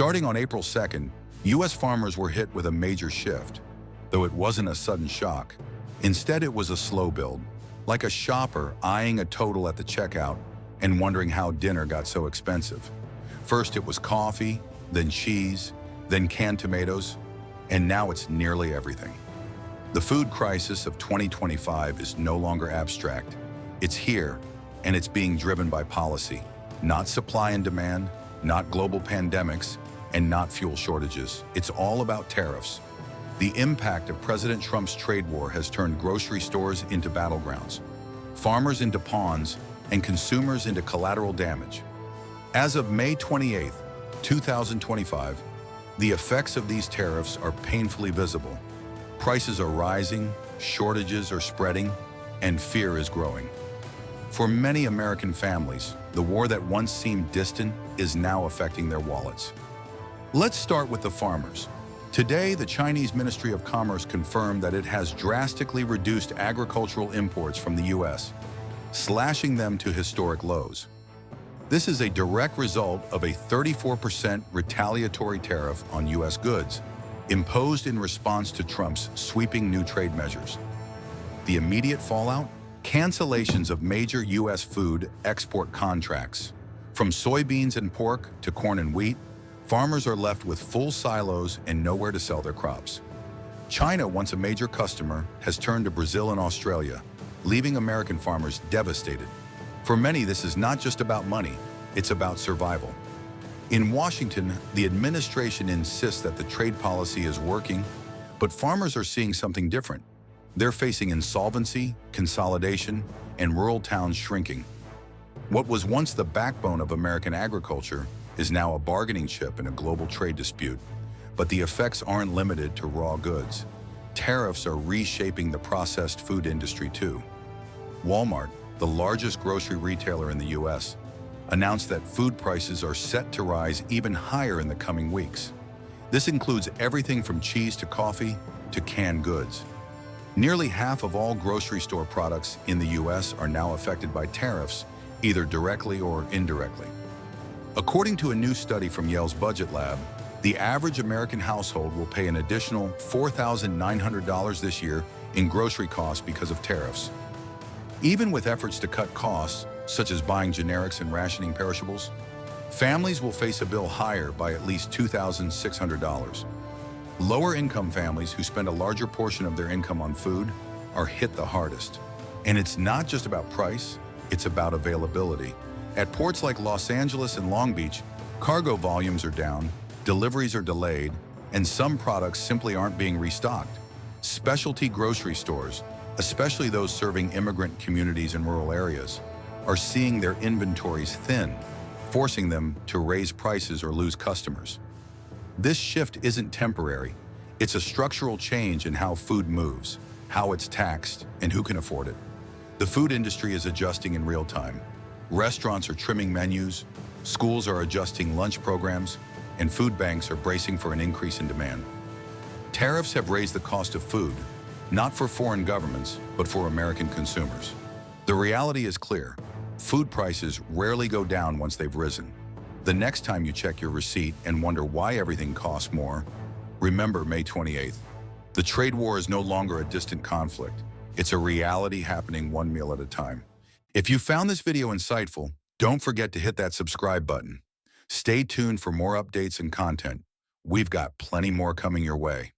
Starting on April 2nd, U.S. farmers were hit with a major shift, though it wasn't a sudden shock. Instead, it was a slow build, like a shopper eyeing a total at the checkout and wondering how dinner got so expensive. First it was coffee, then cheese, then canned tomatoes, and now it's nearly everything. The food crisis of 2025 is no longer abstract. It's here, and it's being driven by policy, not supply and demand, not global pandemics, and not fuel shortages. It's all about tariffs. The impact of President Trump's trade war has turned grocery stores into battlegrounds, farmers into pawns, and consumers into collateral damage. As of May 28, 2025, the effects of these tariffs are painfully visible. Prices are rising, shortages are spreading, and fear is growing. For many American families, the war that once seemed distant is now affecting their wallets. Let's start with the farmers. Today, the Chinese Ministry of Commerce confirmed that it has drastically reduced agricultural imports from the U.S., slashing them to historic lows. This is a direct result of a 34% retaliatory tariff on U.S. goods, imposed in response to Trump's sweeping new trade measures. The immediate fallout? Cancellations of major U.S. food export contracts. From soybeans and pork to corn and wheat, farmers are left with full silos and nowhere to sell their crops. China, once a major customer, has turned to Brazil and Australia, leaving American farmers devastated. For many, this is not just about money, it's about survival. In Washington, the administration insists that the trade policy is working, but farmers are seeing something different. They're facing insolvency, consolidation, and rural towns shrinking. What was once the backbone of American agriculture is now a bargaining chip in a global trade dispute. But the effects aren't limited to raw goods. Tariffs are reshaping the processed food industry too. Walmart, the largest grocery retailer in the U.S., announced that food prices are set to rise even higher in the coming weeks. This includes everything from cheese to coffee to canned goods. Nearly half of all grocery store products in the U.S. are now affected by tariffs, either directly or indirectly. According to a new study from Yale's Budget Lab, the average American household will pay an additional $4,900 this year in grocery costs because of tariffs. Even with efforts to cut costs, such as buying generics and rationing perishables, families will face a bill higher by at least $2,600. Lower-income families who spend a larger portion of their income on food are hit the hardest. And it's not just about price, it's about availability. At ports like Los Angeles and Long Beach, cargo volumes are down, deliveries are delayed, and some products simply aren't being restocked. Specialty grocery stores, especially those serving immigrant communities in rural areas, are seeing their inventories thin, forcing them to raise prices or lose customers. This shift isn't temporary. It's a structural change in how food moves, how it's taxed, and who can afford it. The food industry is adjusting in real time. Restaurants are trimming menus, schools are adjusting lunch programs, and food banks are bracing for an increase in demand. Tariffs have raised the cost of food, not for foreign governments, but for American consumers. The reality is clear. Food prices rarely go down once they've risen. The next time you check your receipt and wonder why everything costs more, remember May 28th. The trade war is no longer a distant conflict. It's a reality happening one meal at a time. If you found this video insightful, don't forget to hit that subscribe button. Stay tuned for more updates and content. We've got plenty more coming your way.